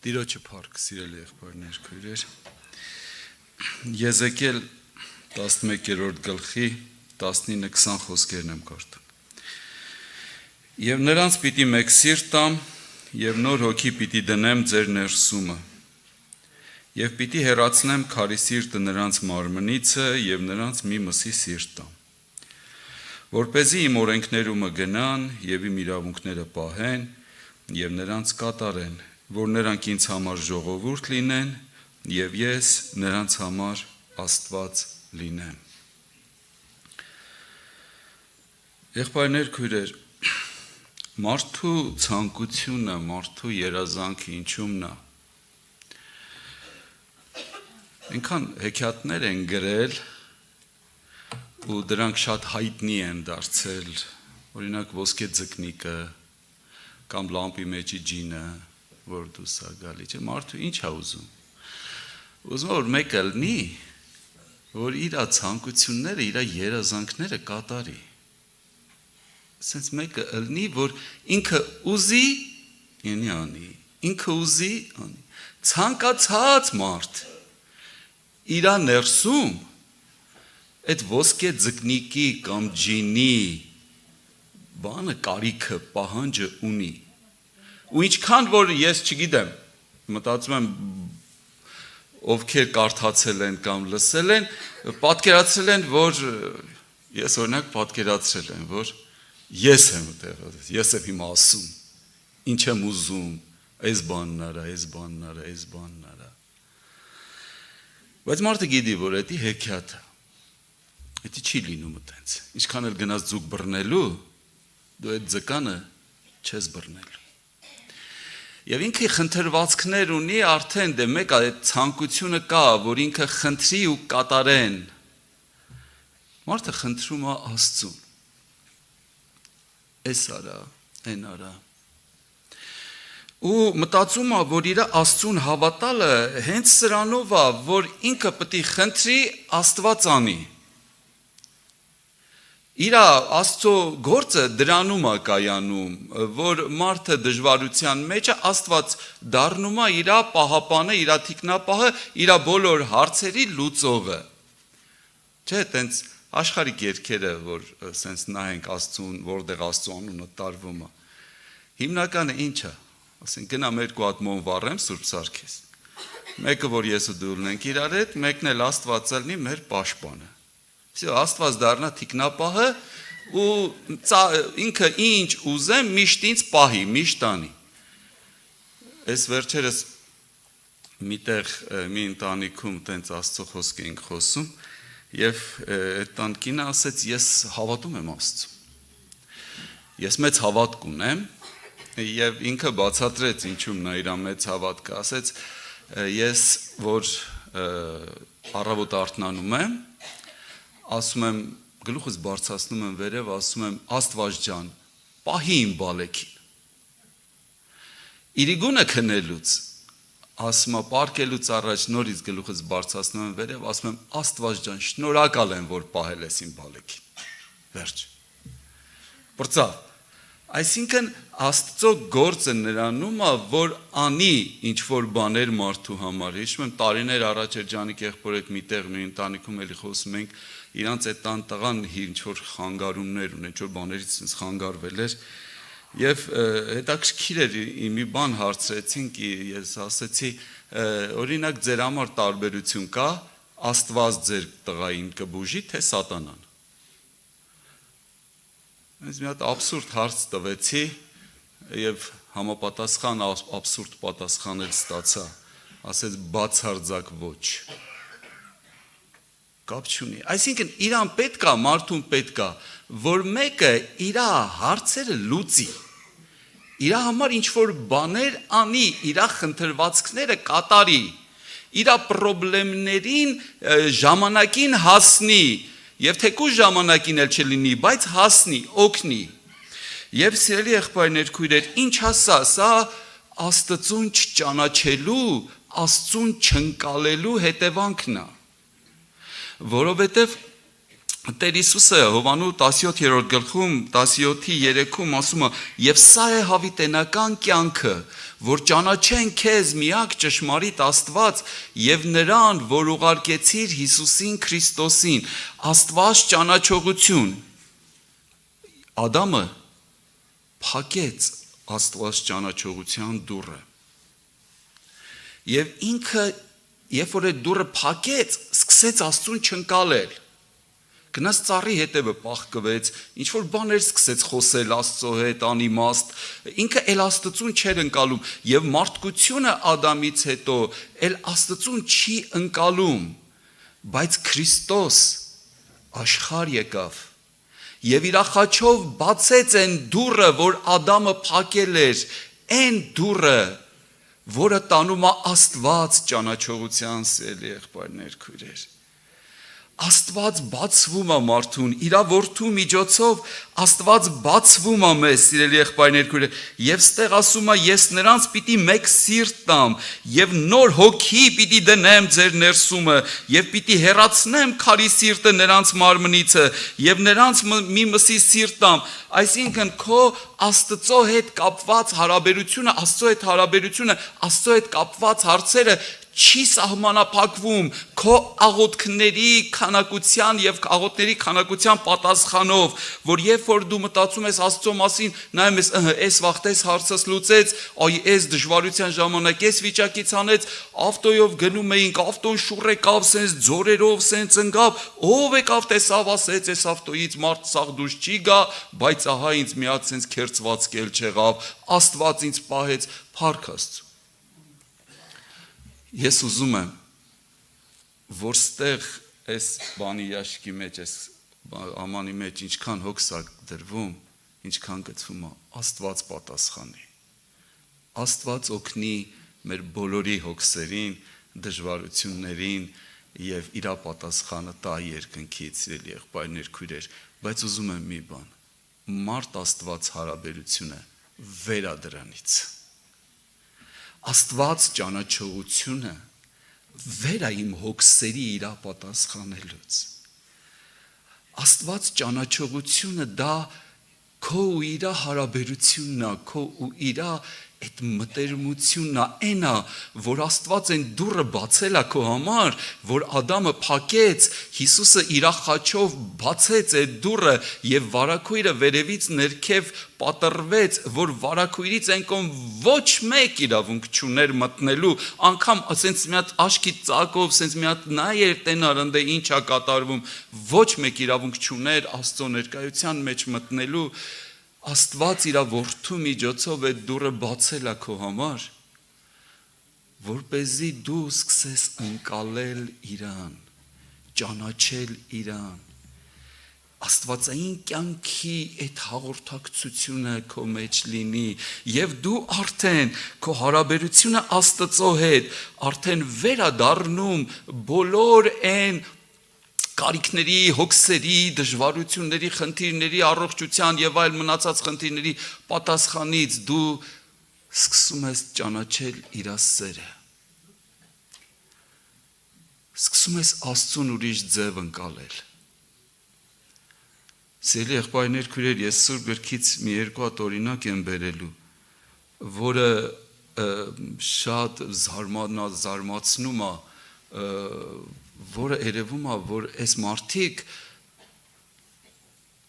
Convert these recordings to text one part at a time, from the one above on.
Տիրոջը փառք, սիրելի եղբայրներ, քույրեր։ Եզեկիել 11-րդ գլխի 19-20 խոսքերն եմ կարդում։ Եվ նրանց պիտի մեկ սիրտ տամ, եւ նոր հոգի պիտի դնեմ ձեր ներսումը։ Եվ պիտի հեռացնեմ քարի սիրտը նրանց մարմնիցը եւ նրանց մի մսի սիրտ տամ։ Որպեսզի իմ օրենքներումը գնան եւ իմ իրավունքները պահեն եւ նրանց կատարեն, որ նրանք ինձ համար ժողովուրդ լինեն եւ ես նրանց համար Աստված լինեմ։ Եղբայրներ, քույրեր, մարդու ցանկությունը, մարդու երազանքը ինչումն է։ Այնքան հեքիաթներ են գրել ու դրանք շատ հայտնի են դարձել, օրինակ ոսկե ձկնիկը կամ լամպի մեջի ջինը, որ դուրս է գալի, չէ՞, մարդու ինչ է ուզում։ Ուզում է որ մեկը լինի, որ իր ցանկությունները, իր երազանքները կատարի։ Սենց մեկը լինի, որ ինքը ուզի, անի, ինքը ուզի, անի։ Ցանկացած մարդ իր ներսում այդ ոսկե ձկնիկի կամ ջինի բանը կարիքը պահանջը ունի։ Ու ինչքան որ ես չգիտեմ, մտածում եմ ովքեր կարդացել են կամ լսել են, պատկերացրել են, որ ես օրինակ պատկերացրել եմ, որ ես եմ այդտեղ, ես եմ հիմա ասում, ինչ եմ ուզում, այս բանն արա, այս բանն արա, այս բանն արա։ Բայց մարդը գիտի, որ դա հեքիաթ է։ Դա չի լինում այդպես։ Ինչքան էլ գնաց ձուկ բռնելու, դու այդ ձկանը չես բռնելու։ Եվ ինքը խնդրվածքներ ունի, արդեն դե մեկ այդ ցանկությունը կա, որ ինքը խնդրի ու կատարեն։ Մարդը խնդրում է Աստծուն։ Էս արա, այն արա։ Ու մտածում է, որ իր Աստծուն հավատալը հենց սրանով է, որ ինքը պետք է խնդրի, Աստված անի։ Իր Աստծո գործը դրանում է կայանում, որ մարդը դժվարության մեջ է, Աստված դառնում է իր պահապանը, իր թիկնապահը, իր բոլոր հարցերի լուծողը։ Չէ, տենց աշխարհիկ երգերը, որ սենց նայենք Աստծուն, որտեղ Աստծո անունը տարվում է։ Հիմնականը ինչ է։ Ասենք գնա մեր կողատ մոն վառեմ Սուրբ Սարգիս։ Մեկը որ ես ու դու ունենք իրար հետ, մեկն էլ Աստվածը լինի մեր պաշտպանը։ Աստված դառնա թիկնապահը ու ինքը ինչ ուզեմ միշտ ինձ պահի, միշտ անի։ Այս վերջերս միտեղ մի ընտանիքում տենց Աստծո խոսք էինք խոսում եւ այդ տանկինը ասեց ես հավատում եմ Աստծուն։ Ես մեծ հավատք ունեմ եւ ինքը բացատրեց ինչու նա իր մեծ հավատքը ասեց ես որ առավոտ արթնանում եմ ասում եմ գլուխս բարձրացնում եմ վերև ասում եմ Աստված ջան պահի իմ բալեքին իրիգունը քնելուց ասում եմ պարկելուց առաջ նորից գլուխս բարձրացնում եմ վերև ասում եմ Աստված ջան շնորհակալ եմ որ պահել ես իմ բալեքին վերջ բրծա այսինքն Աստծո գործը նրանում է որ անի ինչ որ բաներ մարդու համար հիշում եմ տարիներ առաջ Ջանիկ եղբորդ միտեղ մի ընտանիքում էլի խոսում ենք իրանց այդ տան տղան ինչ որ խանգարումներ ունեն, ինչ որ բաներից խանգարվել էր եւ հետաքրքիր էր մի բան հարցրեցինք ես ասեցի օրինակ ձեր համար տարբերություն կա Աստված ձեր տղային կբուժի թե սատանան Ես մի հատ абսուրդ հարց տվեցի եւ համապատասխան абսուրդ պատասխան էլ ստացա ասեց բացարձակ ոչ կապ չունի այսինքն իրան պետքա մարդուն պետքա որ մեկը իր հարցերը լուծի իր համար ինչ որ բաներ անի իր խնդրվածքները կատարի իր խնդիրներին ժամանակին հասնի եւ թեկուզ ժամանակին էլ չլինի բայց հասնի օգնի եւ սիրելի եղբայրներ քույրեր ինչ ասա սա Աստծուն չճանաչելու Աստծուն չընկալելու հետևանքն է որովհետև Տեր Հիսուսը Հովանու 17-րդ գլխում 17:3-ում ասում է. «Եվ սա է հավիտենական կյանքը, որ ճանաչեն քեզ միակ ճշմարիտ Աստված եւ նրան, որ ուղարկեցիր Հիսուսին Քրիստոսին»։ Աստված ճանաչողություն։ Ադամը փակեց Աստված ճանաչողության դուռը։ Եվ ինքը, երբ որ այդ դուռը փակեց, սկսեց Աստծուն չընկալել։ Գնաց ծառի հետևը պաղկվեց, ինչ որ բաներ սկսեց խոսել Աստծո հետ, անիմաստ, ինքը էլ Աստծուն չէր ընկալում, եւ մարդկությունը Ադամից հետո էլ Աստծուն չի ընկալում, բայց Քրիստոս աշխարհ եկավ եւ իր ախաչով բացեց այն դուռը, որ Ադամը փակել էր, այն դուռը, որը տանում է Աստված ճանաչողության սիրելի եղբայրներ, քույրեր։ Աստված բացվում է մարդուն, իր որդու միջոցով Աստված բացվում է մեզ, սիրելի եղբայրներ, քույրեր, եւ ստեղ ասում է, ես նրանց պիտի մեկ սիրտ տամ եւ նոր հոգի պիտի դնեմ ձեր ներսումը եւ պիտի հեռացնեմ քարի սիրտը նրանց մարմնիցը եւ նրանց մի մսի սիրտ տամ։ Այսինքն քո Աստծո հետ կապված հարաբերությունը, Աստծո հետ կապված հարցերը չի սահմանափակվում քո աղոթքների քանակության եւ աղոթքների քանակության պատասխանով, որ երբ որ դու մտածում ես Աստծո մասին, նայում ես, այս վաղտես հարցս լուծեց, այ այս դժվարության ժամանակ այս վիճակից անեց, ավտոյով գնում էինք, ավտոն շուռ եկավ, սենց ձորերով, սենց ընկավ, ով եկավ տեսավ, ասեց, այս ավտոյից մարդ սաղ դուրս չի գա, բայց ահա ինձ մի հատ սենց քերծված կել չեղավ, Աստված ինձ պահեց, փառք Աստծո։ Ես ուզում եմ, որ ստեղ այս բանի ящիկի մեջ, այս ամանի մեջ ինչքան հոգս է դրվում, ինչքան գցվում է, Աստված պատասխանի։ Աստված օգնի մեր բոլորի հոգսերին, դժվարություններին եւ իր պատասխանը տա երկնքից, սիրելի եղբայրներ, քույրեր, բայց ուզում եմ մի բան, մարդ Աստված հարաբերությունը վեր է դրանից։ Աստված ճանաչողությունը վեր է իմ հոգսերի իր պատասխանելուց։ Աստված ճանաչողությունը դա քո ու իր հարաբերությունն է, քո ու իր այդ մտերմությունն է, այն է, որ Աստված այն դուռը բացել է քո համար, որ Ադամը փակեց, Հիսուսը իր ախաչով բացեց այդ դուռը եւ վարագույրը վերևից ներքև պատռվեց, որ վարագույրից այն կողմ ոչ մեկ իրավունք չուներ մտնելու, անգամ ասենց մի հատ աշկի ծակով, ասենց մի հատ նայեր տենար ընդ ինչ է կատարվում, ոչ մեկ իրավունք չուներ Աստծո ներկայության մեջ մտնելու։ Աստված իր որդու միջոցով այդ դուռը բացել է քո համար, որպեսզի դու սկսես ընկալել իրան, ճանաչել իրան։ Աստվածային կյանքի այդ հաղորդակցությունը քո մեջ լինի եւ դու արդեն քո հարաբերությունը Աստծո հետ արդեն վերադառնում բոլոր այն կարիքների, հոգսերի, դժվարությունների, խնդիրների, առողջության եւ այլ մնացած խնդիրների պատասխանից դու սկսում ես ճանաչել իր սերը։ Սկսում ես Աստծուն ուրիշ ձև ընկալել։ Սիրելի եղբայրներ, քույրեր, ես Սուրբ Գրքից մի երկու հատ օրինակ եմ բերելու, որը շատ զարմացնում է, որը երևում է, որ այս մարդիկ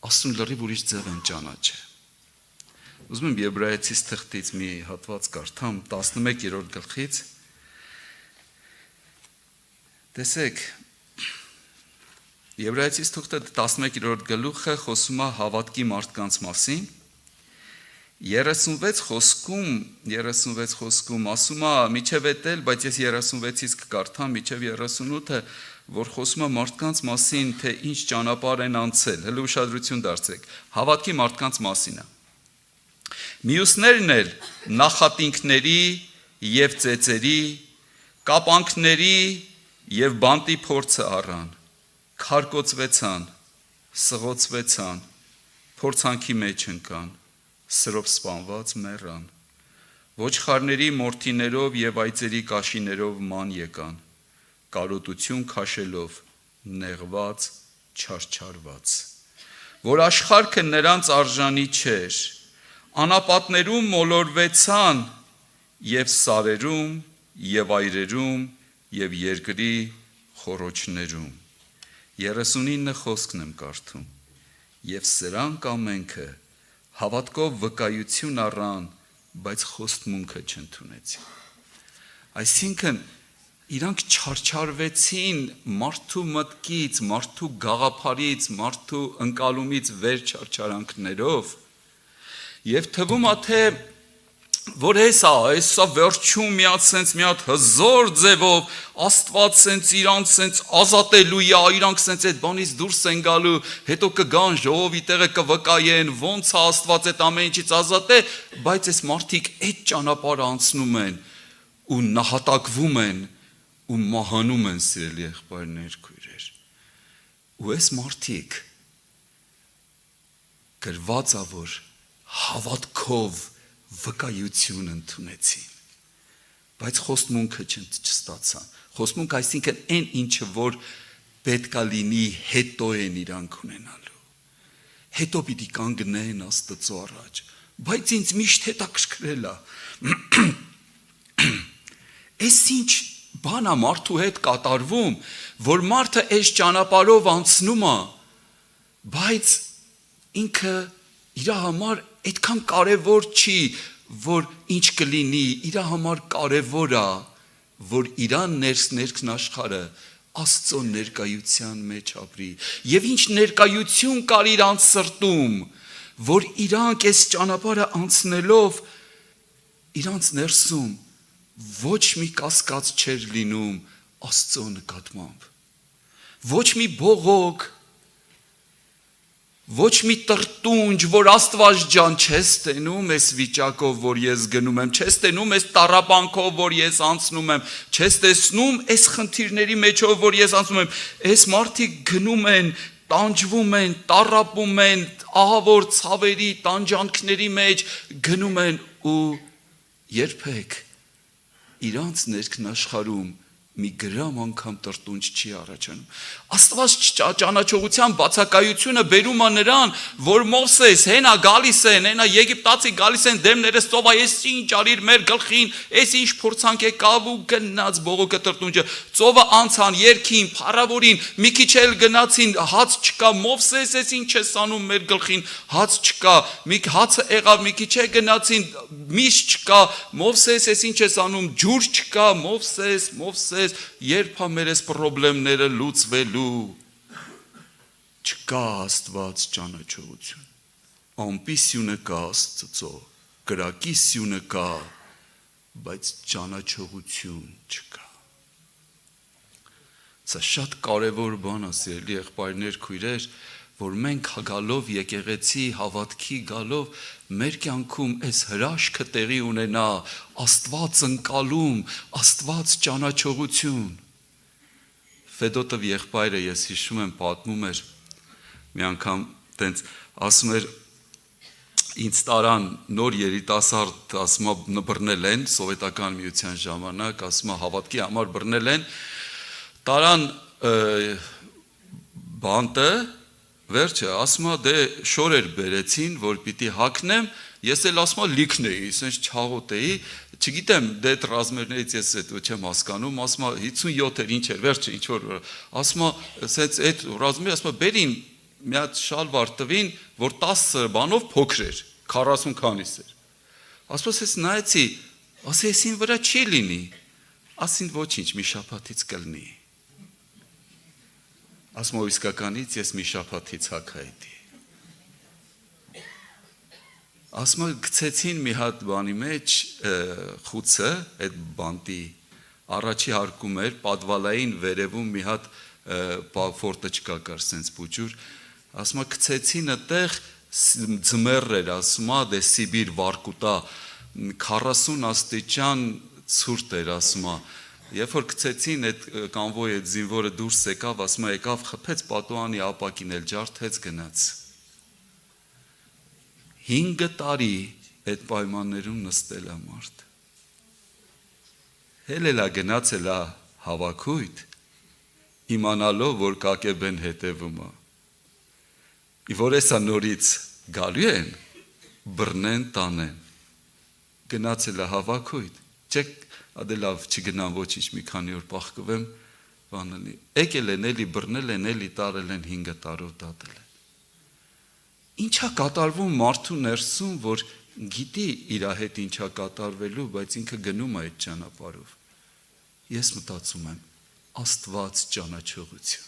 Աստծուն լրիվ ուրիշ ձև են ճանաչել։ Ուզում եմ Եբրայեցիս թղթից մի հատված կարդամ 11-րդ գլխից։ Տեսեք, Եբրայեցիս թղթը 11-րդ գլուխը խոսում է հավատքի մարդկանց մասին։ 36 խոսքում ասում է միջև էտել, բայց ես 36-ից կկարդամ միջև 38-ը, որ խոսում է մարդկանց մասին, թե ինչ ճանապարհ են անցել, հələ ուշադրություն դարձրեք, հավատքի մարդկանց մասին է։ Մյուսներն էլ նախատինքների եւ ծեծերի, կապանքների եւ բանտի փորձը առան, քարկոծվեցան, սղոցվեցան, փորձանքի մեջ ընկան, սրով սպանված մեռան, ոչխարների մորթիներով եւ այծերի կաշիներով ման եկան, կարոտություն քաշելով նեղված չարչարված, որ աշխարհը նրանց արժանի չէր, անապատներում մոլորվեցան եւ սարերում եւ այրերում եւ երկրի խորոչներում։ 39 խոսքն եմ կարդում։ Եվ սրանք ամենքը հավատքով վկայություն առան, բայց խոստմունքը չընդունեցին։ Այսինքն իրանք չարչարվեցին մարդու մտքից, մարդու գաղափարից, մարդու ընկալումից վեր չարչարանքներով, եւ թվում է թե որ հեսա վերջում մի հատ հզոր ձևով Աստված սենց իրանք սենց ազատելու է, իրանք սենց այդ բանից դուրս են գալու, հետո կգան ժողովի տեղը կվկայեն, ոնց է Աստված այդ ամեն ինչից ազատե, բայց այս մարդիկ այդ ճանապարհը անցնում են ու նահատակվում են ու մահանում են, սիրելի եղբայրներ, քույրեր։ Ու այս մարդիկ գրված է, որ հավատքով վկայություն ընդունեցին, բայց խոստմունքը չստացան։ Խոստմունք այսինքն այն ինչը որ պետքա լինի հետո են իրանք ունենալու, հետո պիտի կանգնեն Աստծո առաջ, բայց ինձ միշտ հետաքրքրել է այս ինչ բան է մարդու հետ կատարվում, որ մարդը այս ճանապարհով անցնում է, բայց ինքը իր համար այդքան կարևոր չի, որ ինչ կլինի, իր համար կարևոր է, որ իրան ներքն աշխարհը Աստծո ներկայության մեջ ապրի, եւ ինչ ներկայություն կար իրանց սրտում, որ իրանք այս ճանապարհը անցնելով իրանց ներսում ոչ մի կասկած չէր լինում Աստծո նկատմամբ, ոչ մի բողոք, ոչ մի տրտունջ, որ Աստված ջան, չես տենում այս վիճակով, որ ես գնում եմ, չես տենում այս տառապանքով, որ ես անցնում եմ, չես տեսնում այս խնդիրների մեջով, որ ես անցնում եմ, այս մարդիկ գնում են, տանջվում են, տառապում են, ահավոր ցավերի, տանջանքների մեջ գնում են ու երբեք իրանց ներքն աշխարհում մի գրամ անգամ տրտունջ չի առաջանում։ Աստված ճանաչողության բացակայությունը բերում է նրան, որ Մովսես հենա գալիս են, հենա Եգիպտացի գալիս են դեմներս ծովա, ես ինչ արիր մեր գլխին, ես ինչ փորձանք եկավ ու գնաց բողոքը տրտունջը, ծովը անցան, երկին, փառավորին, մի քիչ էլ գնացին, հաց չկա, Մովսես ես ինչ ես անում մեր գլխին, հաց չկա, մի հացը եղավ, մի քիչ է գնացին, միշ չկա, Մովսես ես ինչ ես անում, ջուր չկա, Մովսես երբ է մեր այս պրոբլեմները լուծվելու, չկա Աստված ճանաչողություն, ամպի սյունը կա Աստծո, կրակի սյունը կա, բայց ճանաչողություն չկա։ Սա շատ կարևոր բան է, սիրելի եղբայրներ, քույրեր, որ մենք գալով եկեղեցի հավատքի գալով մեր կյանքում այս հրաշքը տեղի ունենա, Աստված ընկալում, Աստված ճանաչողություն։ Ֆեդոտով եղբայրը ես հիշում եմ պատմում էր, մի անգամ տենց ասում էր ինձ տարան նոր երիտասարդ, ասում է բռնել են սովետական միության ժամանակ, ասում է հավատքի համար բռնել են, տարան բանտը վերջը, ասում է դե շորեր բերեցին, որ պիտի հագնեմ, ես էլ ասում եմ լիքն էի, ասենց չաղոտ էի, չգիտեմ, դե այդ ռազմերներից ես այդ չեմ հասկանում, ասում է 57 էր, ինչ էր, վերջը ինչ որ, ասում է, ասենց այդ ռազմերը, ասում է բերին մի հատ շալվար տվին, որ 10 բանով փոքր էր, 40 քանիս էր։ Ասում ես նայեցի, ասի այսին վրա չի լինի, ասին ոչինչ, մի շաբաթից կլինի։ Ասում եմ իսկականից ես մի շաբաթից հագայդի։ Ասում եմ գցեցին մի հատ բանի մեջ խուցը, այդ բանտի առաջի հարկում էր, պատվալային վերևում մի հատ ֆորտոչկա կար սենց բուջուր, ասում եմ գցեցին այդտեղ ձմեռ էր, ասում եմ դե Սիբիր վարկուտա 40 աստիճան ցուրտ էր, ասում եմ Երբ որ գցեցին այդ կանվոյի այդ զինվորը դուրս եկավ, ասում է եկավ խփեց պատուհանի ապակին էլ ջարդեց գնաց։ 5 տարի այդ պայմաններում նստել է մարդ։ Հելելա գնացել է հավաքույթ, իմանալով որ Կակեբեն հետևում է, Որ էսա նորից գալու են, բռնեն տանեն, գնացել է հավաքույթ, չեք ադելավ չգնան ոչինչ մի քանի օր պախկվեմ, բանալի, եկել են էլի բռնել են, էլի տարել են 5 տարով դատել են։ Ինչա կատարվում մարդու ներսում, որ գիտի իրա հետ ինչա կատարվելու, բայց ինքը գնում է այդ ճանապարհով։ Ես մտածում եմ, Աստված ճանաչողություն,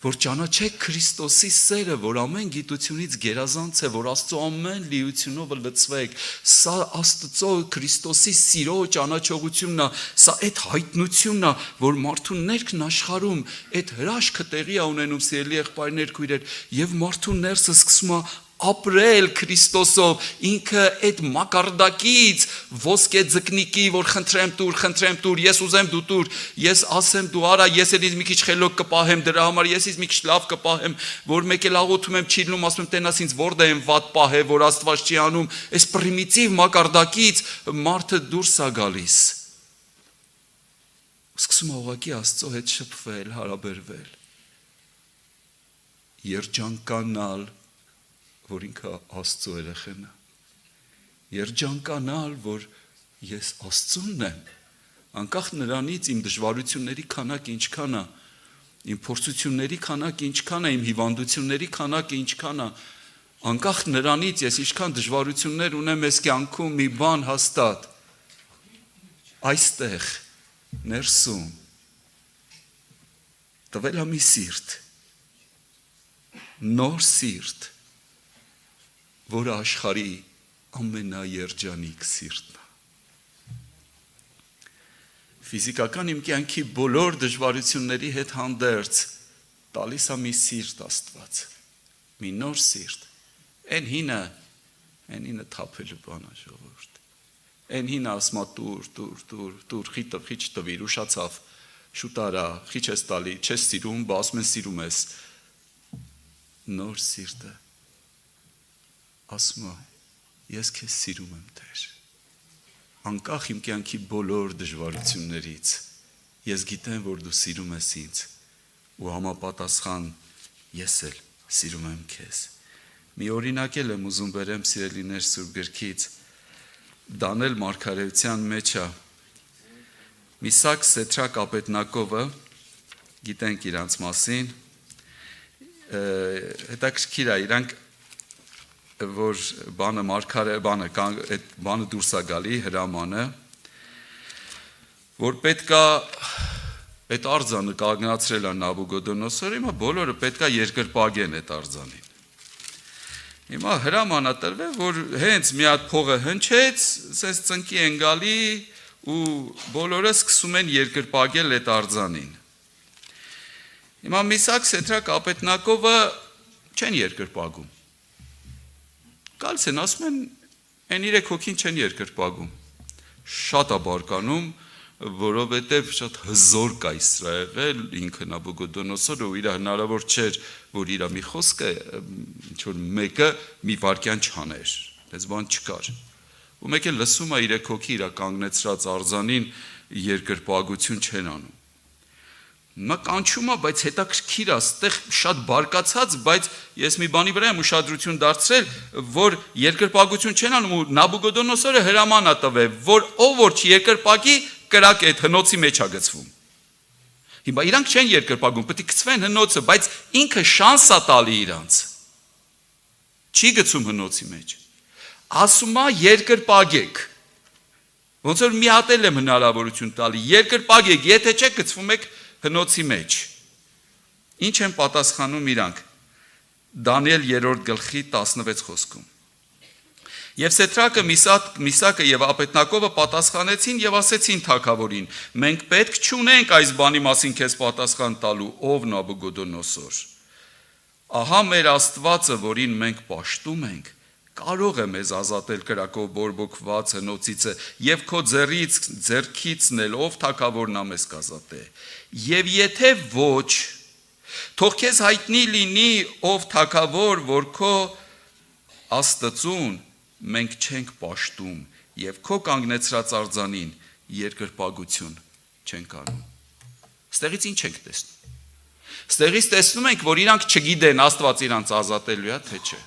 որ ճանաչեք Քրիստոսի սերը, որ ամեն գիտությունից գերազանց է, որ Աստծո ամեն լիությունով լցվեք, սա Աստծո Քրիստոսի սիրո ճանաչողությունն է, սա այդ հայտնությունն է, որ մարդու ներքն աշխարհում այդ հրաշքը տեղի է ունենում, սիրելի եղբայրներ, քույրեր, եւ մարդու ներսը սկսում է ապրել Քրիստոսով, ինքը այդ մակարդակից ոսկե ձկնիկի, որ խնդրեմ տուր, ես ուզեմ դու տուր, ես ասեմ դու արա, ես էլի մի քիչ խելոք կպահեմ դրա համար, ես մի քիչ լավ կպահեմ, որ մեկ էլ աղոթում եմ չի լինում, ասում եմ տենաս ինձ որտե եմ վատ պահե, որ Աստված չի անում, այս պրիմիտիվ մակարդակից մարդը դուրս է գալիս։ Սկսում է ուղղակի Աստծո հետ շփվել, հարաբերվել, երջանկանալ, որ ինքը Աստծո երեխան է, երջանկանալ, որ ես Աստծունն եմ, անկախ նրանից իմ դժվարությունների քանակը ինչքան է, իմ փորձությունների քանակը ինչքան է, իմ հիվանդությունների քանակը ինչքան է, անկախ նրանից ես ինչքան դժվարություններ ունեմ ես կյանքում մի բան հաստատ, այստեղ, ներսում, տվել է մի սիրտ, նոր սիրտ, որը աշխարհի ամենաերջանիկ սիրտն է։ Ֆիզիկական իմ կյանքի բոլոր դժվարությունների հետ հանդերձ տալիս է մի սիրտ Աստված, մի նոր սիրտ, այն հինը թափելու բան է ժողովուրդ, այն հինը ասմա տուր, խիչ տվիր, ուշացավ, շուտ արա, խիչ ես տալի, չես սիրում, բա ասում են սիրում ես, նոր սիրտը ասում է, ես քեզ սիրում եմ Տեր, անկախ իմ կյանքի բոլոր դժվարություններից, ես գիտեմ, որ դու սիրում ես ինձ, ու համապատասխան ես էլ սիրում եմ քեզ։ Մի օրինակ եմ ուզում բերեմ սիրելիներ Սուրբ գրքից, Դանիել մարգարեության մեջ է, Միսակ Սեդրակ Աբեդնագովը, գիտենք իրանց մասին, հետաքրքիր է, իրանք որ բանը դուրս է գալի հրամանը, որ պետքա այդ արձանը կանգնացրել է Նաբուգոդոնոսորը, հիմա բոլորը պետքա երկրպագեն այդ արձանին։ Հիմա հրամանա տրվել, որ հենց մի հատ փողը հնչեց, սենց ծնկի են գալի ու բոլորը սկսում են երկրպագել այդ արձանին։ Հիմա Միսակ Սեդրակ Աբեդնագովը չեն երկրպագում։ Գալիս են, ասում են, այն 3 հոգին չեն երկրպագում, շատ է բարկանում, որովհետև շատ հզոր կա Իսրայել, ինքը Նաբուգոդոնոսորը ու իր հնարավոր չէր, որ իր մի խոսքը, ինչ-որ մեկը մի վարկյան չաներ, դες բան չկար, ու մեկ էլ լսում է 3 հոգի իր կանգնեցրած արձանին երկրպագություն չեն անում, նա կանչում է, բայց հետաքրքիր է, այստեղ շատ բարկացած, բայց ես մի բանի վրա եմ ուշադրություն դարձրել, որ երկրպագություն չեն անում ու Նաբուգոդոնոսորը հրաման է տվել, որ ով որ չի երկրպագի, կրակ այդ հնոցի մեջ է գցվում։ Հիմա իրանք չեն երկրպագում, պետք է գցվեն հնոցը, բայց ինքը շանս է տալի իրանց։ Չի գցում հնոցի մեջ։ Ասում է երկրպագեք։ Ոնց որ մի հատ եմ հնարավորություն տալի, երկրպագեք, եթե չեք գցվում եք հնոցի մեջ։ Ինչ են պատասխանում իրանք։ Դանիել 3-րդ գլխի 16 խոսքում։ Եվ Սեդրակը, Միսակը եւ Աբեդնագովը պատասխանեցին եւ ասեցին թագավորին. մենք պետք չունենք այս բանի մասին քեզ պատասխան տալու, ով Նաբուգոդոնոսոր։ Ահա մեր Աստվածը, որին մենք պաշտում ենք, կարող է մեզ ազատել կրակով բորբոքված հնոցիցը եւ քո ձեռքից ով թագավորն է մեզ կազատե։ Եվ եթե ոչ, թող քեզ հայտնի լինի ով թագավոր, որ քո Աստծուն մենք չենք պաշտում եւ քո կանգնեցրած արձանին երկրպագություն չենք անում։ Ստեղից ինչ ենք տեսնում։ Ստեղից տեսնում ենք, որ իրանք չգիտեն Աստված իրանց ազատելու է, թե չէ։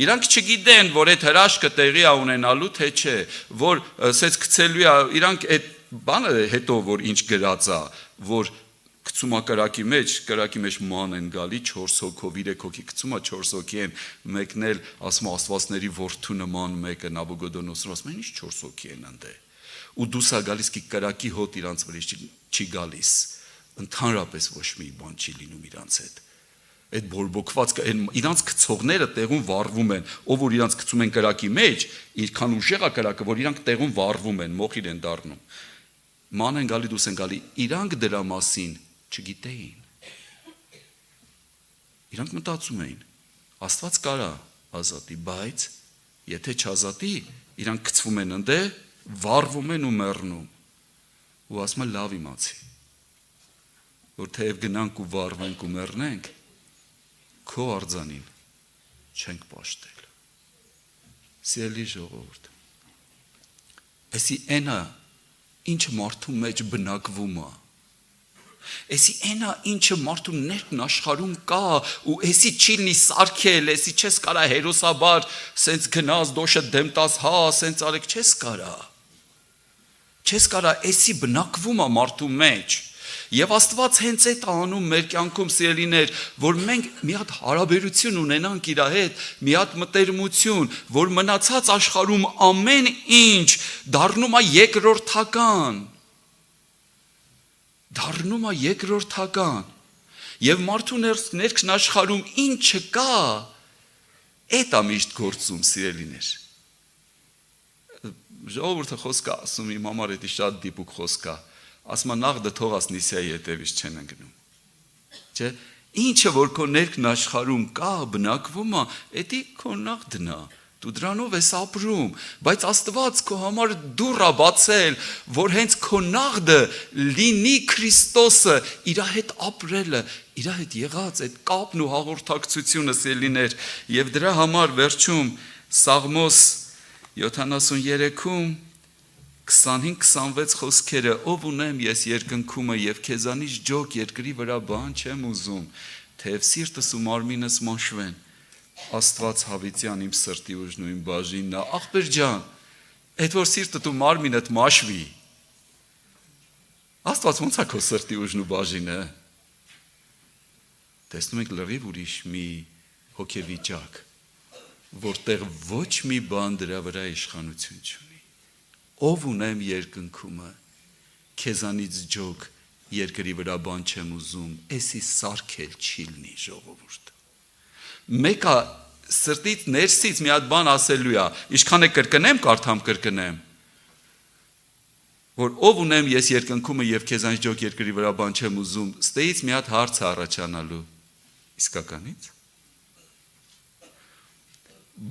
Իրանք չգիտեն, որ այդ հրաշքը տեղի է ունենալու, թե չէ, որ ասես գցելու է, իրանք այդ բանը հետո որ ինչ գրած է, որ գցում է կրակի մեջ ման են գալի 4 հոգով, 3 հոգի գցում է 4 հոգի են, մեկն էլ ասում է աստվածների որդու նման մեկը Նաբուգոդոնոսորը ասում են ինչ 4 հոգի են ընդ ու դուս է գալիս կի կրակի հոտ իրանց վրա չի գալիս, ընդհանրապես ոչ մի բան չի լինում իրանց հետ։ Այդ բորբոքված իրանց գցողները տեղում վառվում են, ով որ իրանց գցում են կրակի մեջ, ինչքան ուժեղ է կրակը, որ իրանք տեղում վառվում են, մոխիր են դառնում։ Ման են գալի, դուս են գալի, իրանք դրա մասին չգիտեին։ Իրանք մտածում էին, Աստված կարա ազատի, բայց եթե չազատի, իրանք գցվում են ընդ, վառվում են ու մեռնում։ Ու ասում են լավ իմացի, որ թեև գնանք ու վառվենք ու մեռնենք, քո արձանին չենք պաշտել։ Սիրելի ժողովուրդ, էսի այնա ինչը մարդու մեջ բնակվում է, էսի այնա ինչը մարդու ներքն աշխարհում կա ու էսի չի լինի սարքել, էսի չես կարա հերոսաբար սենց գնաս դոշը դեմ տաս, հա, սենց արեք չես կարա, էսի բնակվում է մարդու մեջ։ Եվ Աստված հենց այդ անում մեր կյանքում սիրելիներ, որ մենք մի հատ հարաբերություն ունենանք իր հետ, մի հատ մտերմություն, որ մնացած աշխարհում ամեն ինչ դառնում է երկրորդական։ Եվ մարդու ներքն աշխարհում ինչը կա, այդ է միշտ գործում սիրելիներ։ Ժողովուրդը խոսք է ասում, իմ համար էդի շատ դիպուկ խոսք է։ Ասում նախ դե թողած Նիսիայի հետևից չեն ընկնում։ Չէ, ինչը որ քո ներքն աշխարհում կա, բնակվում է, էդի քո նախ դնա։ Դու դրանով ես ապրում, բայց Աստված քո համար դուռ է բացել, որ հենց քո նախդը լինի Քրիստոսը, իր հետ ապրելը, իր հետ եղած այդ կապն ու հաղորդակցությունը սիրելիներ, եւ դրա համար վերջում Սաղմոս 73-ում 25-26 խոսքերը ով ունեմ ես երկնքումը եւ քեզանից ջոկ երկրի վրա բան չեմ ուզում թեև սիրտս ու մարմինս մաշվեն Աստված հավիտյան իմ սրտի ուժն ու իմ բաժինն է աղբեր ջան այդ որ սիրտդ ու մարմինդ մաշվի Աստված ոնց է քո սրտի ուժն ու բաժինը տեսնում եք լրիվ ուրիշ մի հոգեվիճակ որտեղ ոչ մի բան դրա վրա իշխանություն չունի Ով ունեմ երկնքումը, քեզանից ջոկ երկրի վրա բան չեմ ուզում, էսի սարքել չի լինի ժողովուրդ։ Մեկը սրտից ներսից մի հատ բան ասելու է, ինչքան է կրկնեմ, կարդամ կրկնեմ, որ ով ունեմ ես երկնքումը եւ քեզանից ջոկ երկրի վրա բան չեմ ուզում, ստեից մի հատ հարց է առաջանալու, իսկականից։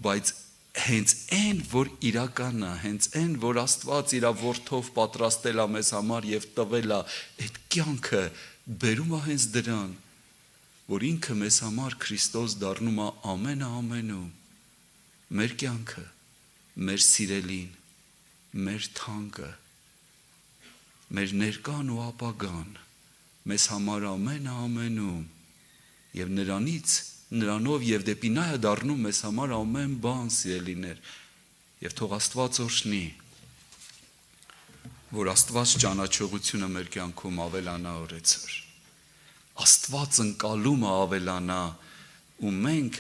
Բայց հենց այն, որ իրականն է, հենց այն, որ Աստված իր որդով պատրաստել է մեզ համար եւ տվել է, այդ կյանքը բերում է հենց դրան, որ ինքը մեզ համար Քրիստոս դառնում է ամենաամենում, մեր կյանքը, մեր սիրելին, մեր թանկը, մեր ներկան ու ապագան, մեզ համար ամենաամենում եւ Նրանով եւ դեպի նա է դառնում մեզ համար ամեն բան սիրելիներ եւ թող Աստված օրհնի որ Աստված ճանաչողությունը մեր կյանքում ավելանա օրեցօր Աստված ընկալումը ավելանա ու մենք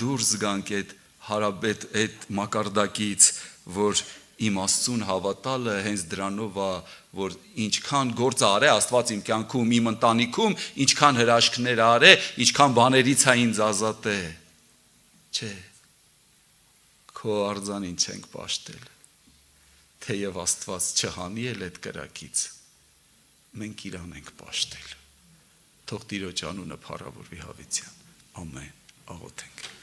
դուրս գանք այդ հարաբետ այդ մակարդակից որ իմ Աստծուն հավատալը հենց դրանով է որ ինչքան գործ արե Աստված իմ կյանքում իմ ընտանիքում ինչքան հրաշքներ արե ինչքան բաներից է ինձ ազատե չէ քո արձանին չենք պաշտել թեև Աստված չհանի էլ այդ կրակից մենք իրան ենք պաշտել թող Տիրոջ անունը փառավորվի հավիտյան ամեն աղոթենք